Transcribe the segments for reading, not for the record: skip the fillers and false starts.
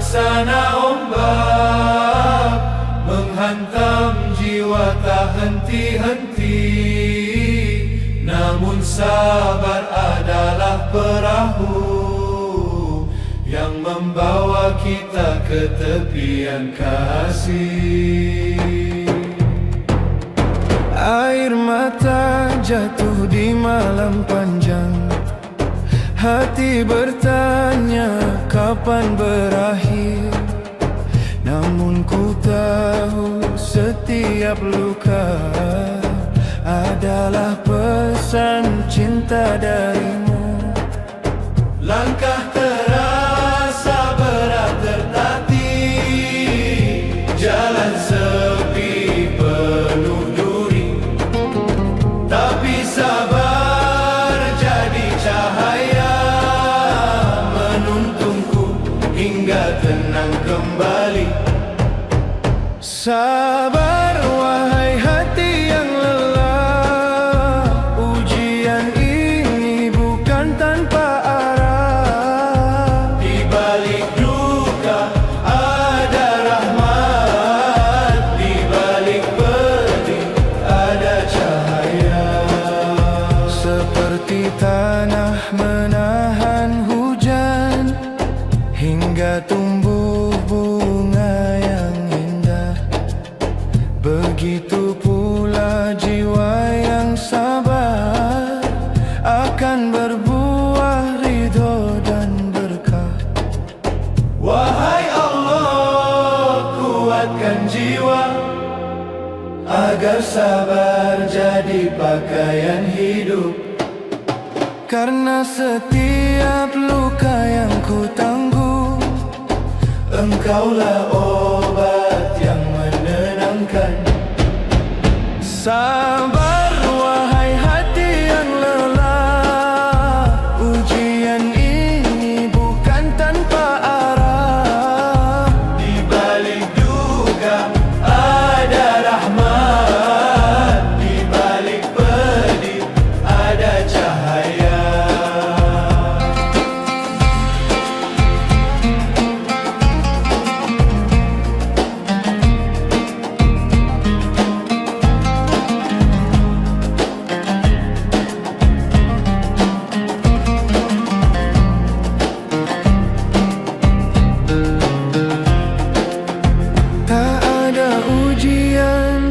Laksana ombak menghantam jiwa tak henti-henti. Namun sabar adalah perahu yang membawa kita ke tepian kasih. Air mata jatuh di malam panjang, hati bertanya kapan berakhir. Namun ku tahu setiap luka adalah pesan cinta darimu. Langkah terasa berat tertatih, jalan sepi penuh duri. Tapi sabar jadi cahaya menuntunku hingga tenang kembali. Sabar wahai hati yang lelah, ujian ini bukan tanpa arah. Di balik duka ada rahmat, di balik pedih ada cahaya. Seperti tanah menahan hujan hingga tumbuh bunga yang indah, begitu pula jiwa yang sabar akan berbuah ridho dan berkah. Wahai Allah, kuatkan jiwa agar sabar jadi pakaian hidup. Karena setiap luka yang ku tanggung, Engkaulah obat yang menenangkan. Sabar wahai hati yang lelah, ujian ini bukan tanpa arah. Di balik duka ada rahmat, di balik pedih ada cahaya.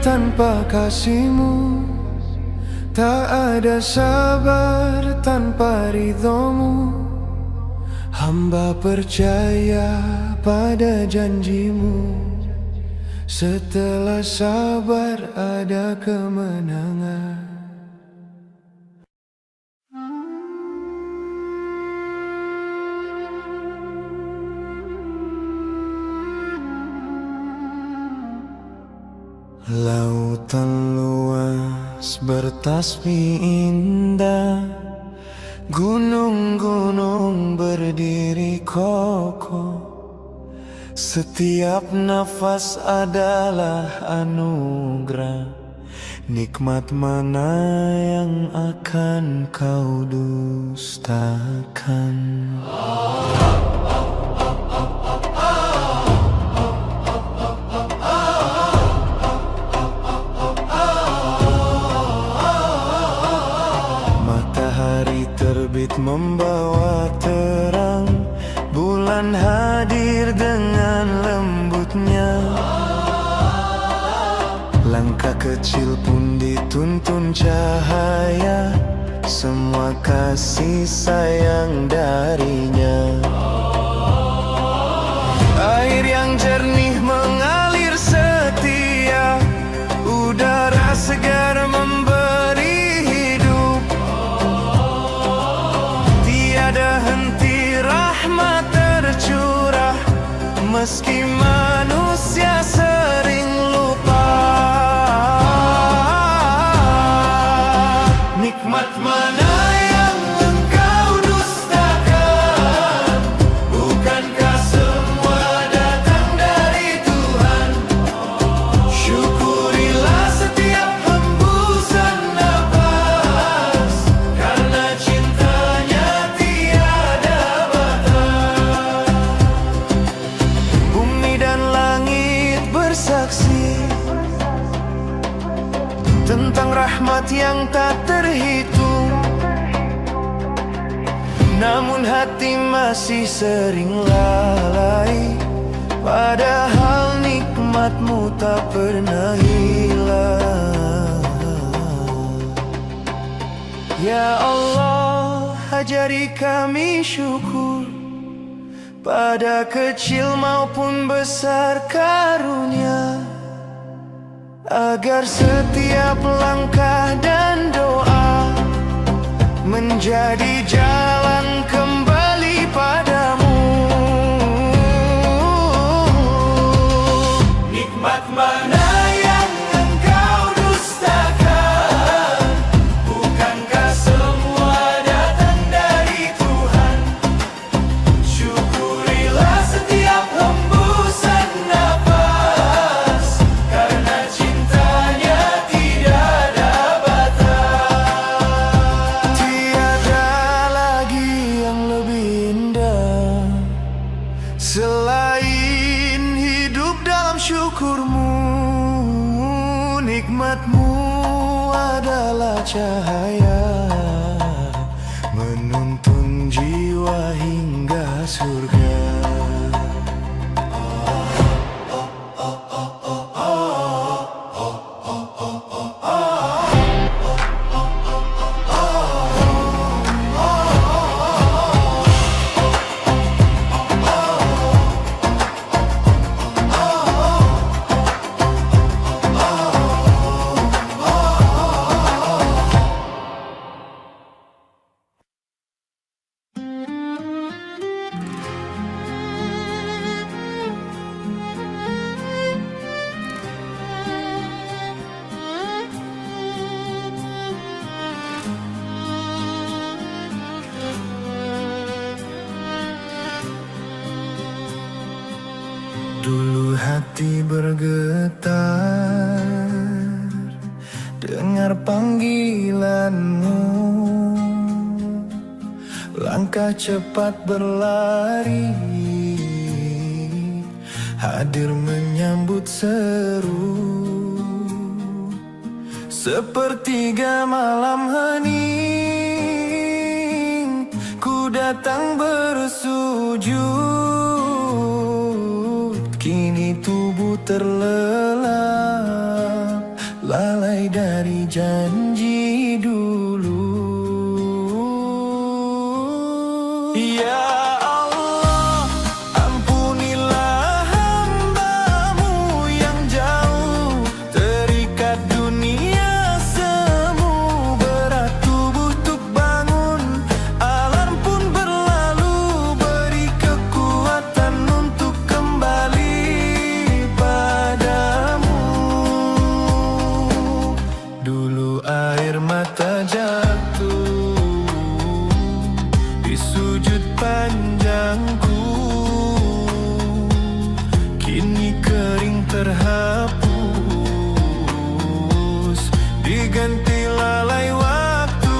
Tanpa kasih-Mu, tak ada sabar tanpa ridho-Mu. Hamba percaya pada janji-Mu, setelah sabar ada kemenangan. Lautan luas bertasbih indah, gunung-gunung berdiri kokoh. Setiap nafas adalah anugerah. Nikmat mana yang akan kau dustakan? Terbit membawa terang, bulan hadir dengan lembutnya. Langkah kecil pun dituntun cahaya, semua kasih sayang darinya. Air yang jernih mengalir setia, udara segar memberi hidup. Tiada henti rahmat tercurah, meski manusia sering lupa. Nikmat mana yang engkau dustakan? Bukankah semua datang bumi dan langit bersaksi tentang rahmat yang tak terhitung. Namun hati masih sering lalai, padahal nikmatmu tak pernah hilang. Ya Allah, ajari kami syukur pada kecil maupun besar karunia, agar setiap langkah dan doa menjadi jalan kembali padamu. Nikmat mana yang engkau dustakan? Bukankah semua datang dari Tuhan? Syukurilah setiap hembusan nafas, karena cintanya tidak ada batas. Tiada lagi yang lebih indah selain hidup dalam syukurmu. Nikmatmu adalah cahaya menuntun jiwa hingga surga. Dulu hati bergetar dengar panggilanmu, langkah cepat berlari, hadir menyambut seru. Sepertiga malam hening, ku datang bersujud. Kini tubuh terlelap, lalai dari janji dulu. Ya Allah, ampunilah hamba-Mu yang jauh terikat dunia semu. Berat tubuh untuk bangun, alarm pun berlalu. Beri kekuatan untuk kembali padamu. Dulu air mata jatuh di sujud panjangku, kini kering terhapus, diganti lalai waktu.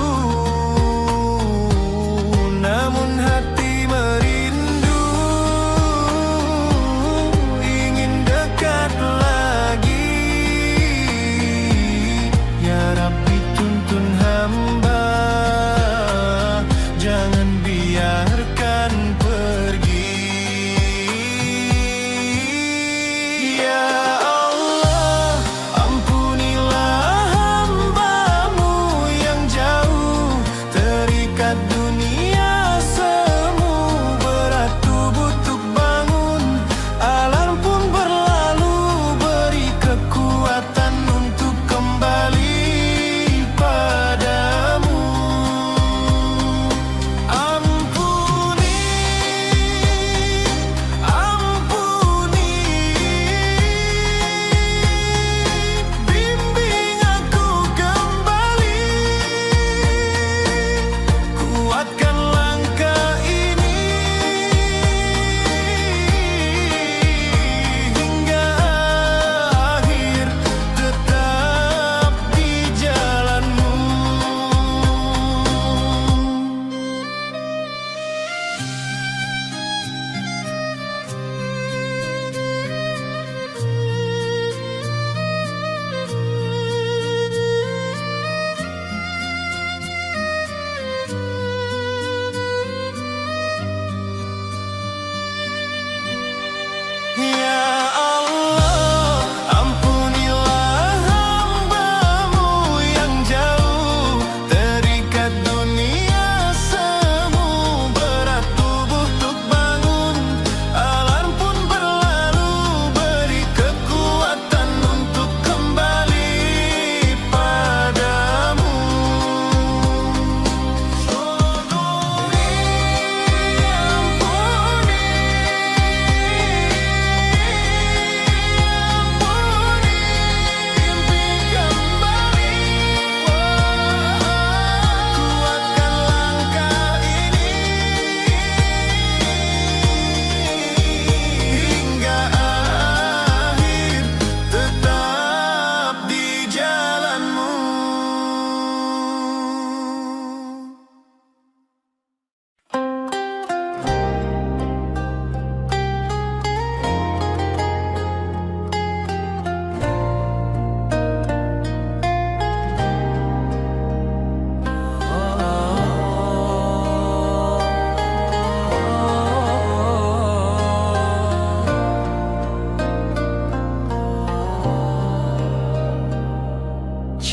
Namun hati merindu, ingin dekat lagi. Ya Rabbi, tuntun hamba, jangan biarkan pergi. Ya Allah, ampunilah hamba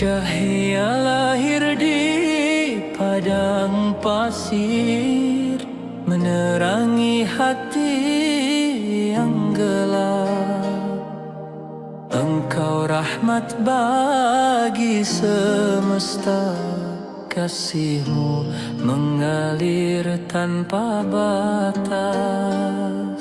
Cahaya lahir di padang pasir, menerangi hati yang gelap. Engkau rahmat bagi semesta, kasih-Mu mengalir tanpa batas.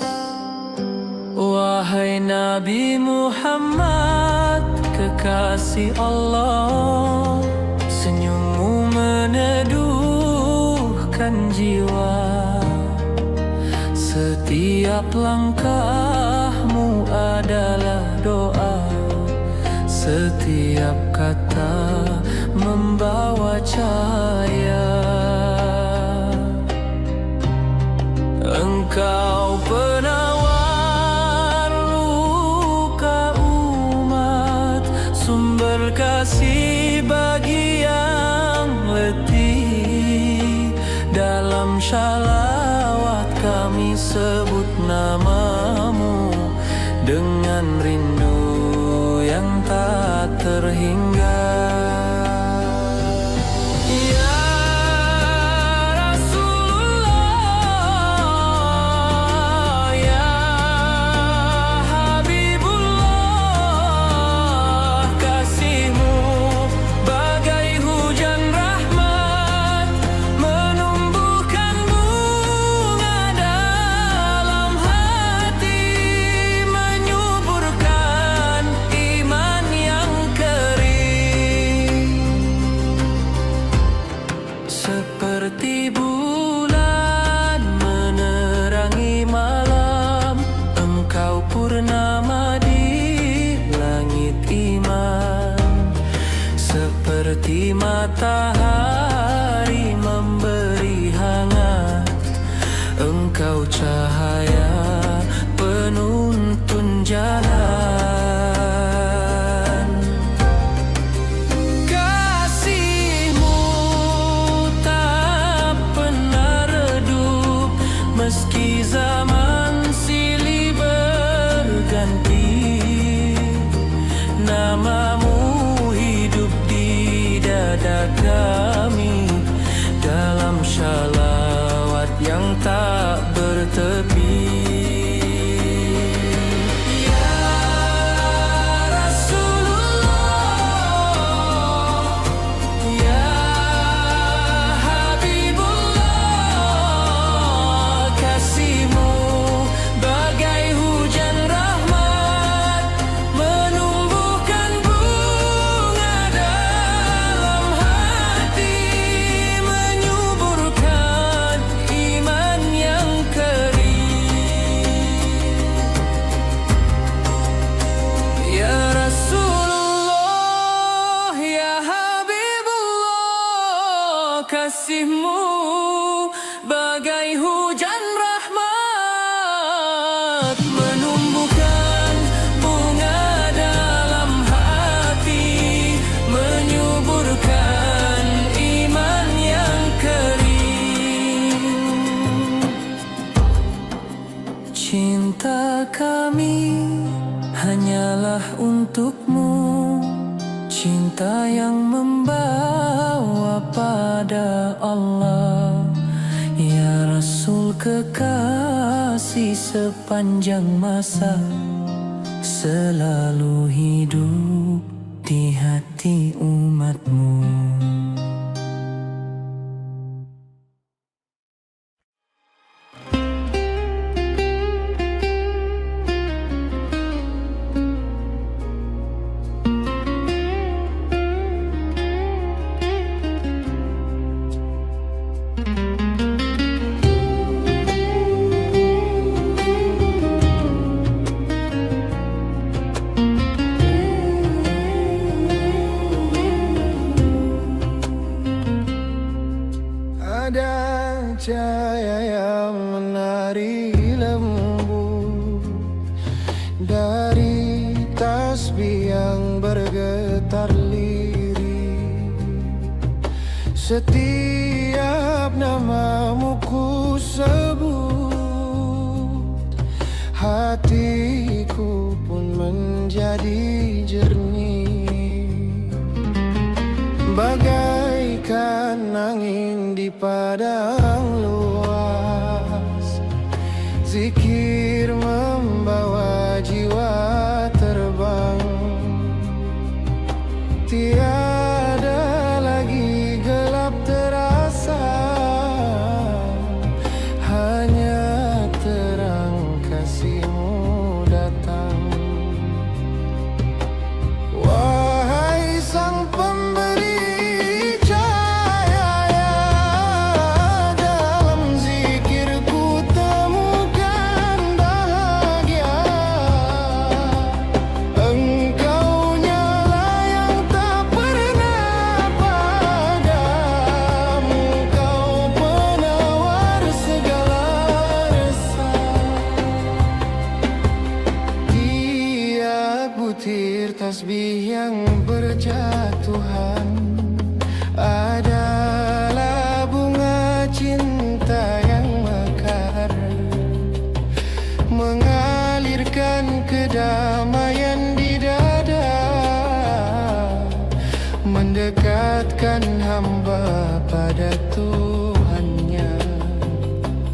Wahai Nabi Muhammad, kekasih Allah, senyum-Mu meneduhkan jiwa. Setiap langkah-Mu adalah doa, setiap kata membawa cahaya. Engkau penawar luka umat, sumber kasih bagi yang letih. Dalam shalawat kami sebut nama-Mu dengan rindu yang tak terhingga. Ya Rasulullah, ya Habibullah, kasih-Mu bagai hujan rahmat, menumbuhkan bunga dalam hati, menyuburkan iman yang kering. Seperti bulan menerangi malam, Engkau purnama di langit iman. Seperti matahari memberi hangat, Engkau cahaya penuntun jalan. Kasih-Mu tak pernah redup, meski zaman silih berganti. Nama-Mu hidup di dada kami, dalam shalawat yang tak bertepi. Ya Rasulullah, ya Habibullah, kasih-Mu bagai hujan rahmat, menumbuhkan bunga dalam hati, menyuburkan iman yang kering. Ya Rasulullah, ya Habibullah, kasih-Mu bagai hujan rahmat, menumbuhkan bunga dalam hati, menyuburkan iman yang kering. Cinta kami hanyalah untuk-Mu, cinta yang membawa pada Allah. Ya Rasul kekasih sepanjang masa, selalu hidup di hati umat-Mu. Ada cahaya yang menari lembut dari tasbih yang bergetar lirih. Setiap nama-Mu ku sebut, hatiku pun menjadi jernih. bagaikan angin di padang luas. Zikir membawa jiwa terbang, tiada lagi gelap terasa, hanya terang kasih-Mu datang. Wahai Sang Pemberi cahaya, dalam zikirku temukan bahagia. Engkau nyala yang tak pernah padam, Kau penawar segala resah. Tiap butir tasbih yang berjatuhan adalah bunga cinta yang mekar, mengalirkan kedamaian di dada, mendekatkan hamba pada Tuhannya.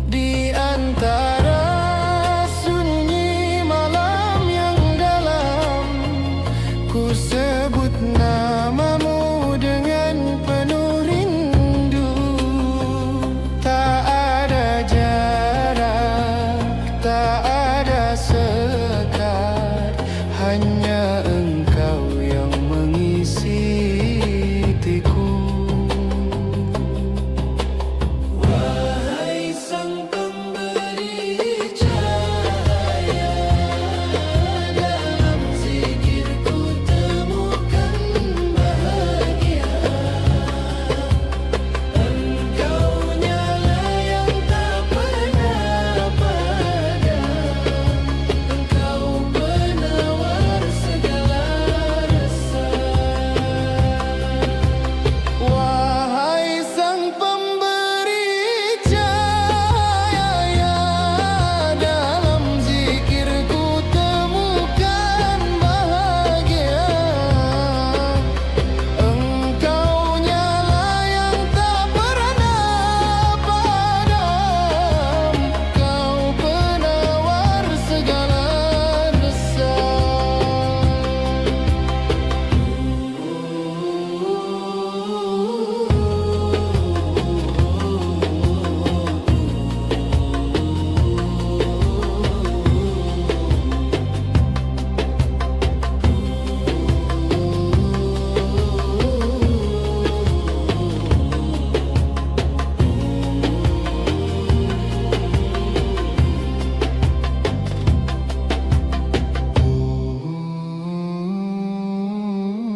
Di antara sunyi malam yang dalam, ku sebut namamu dengan penuh rindu. Tak ada jarak, tak ada sekat, hanya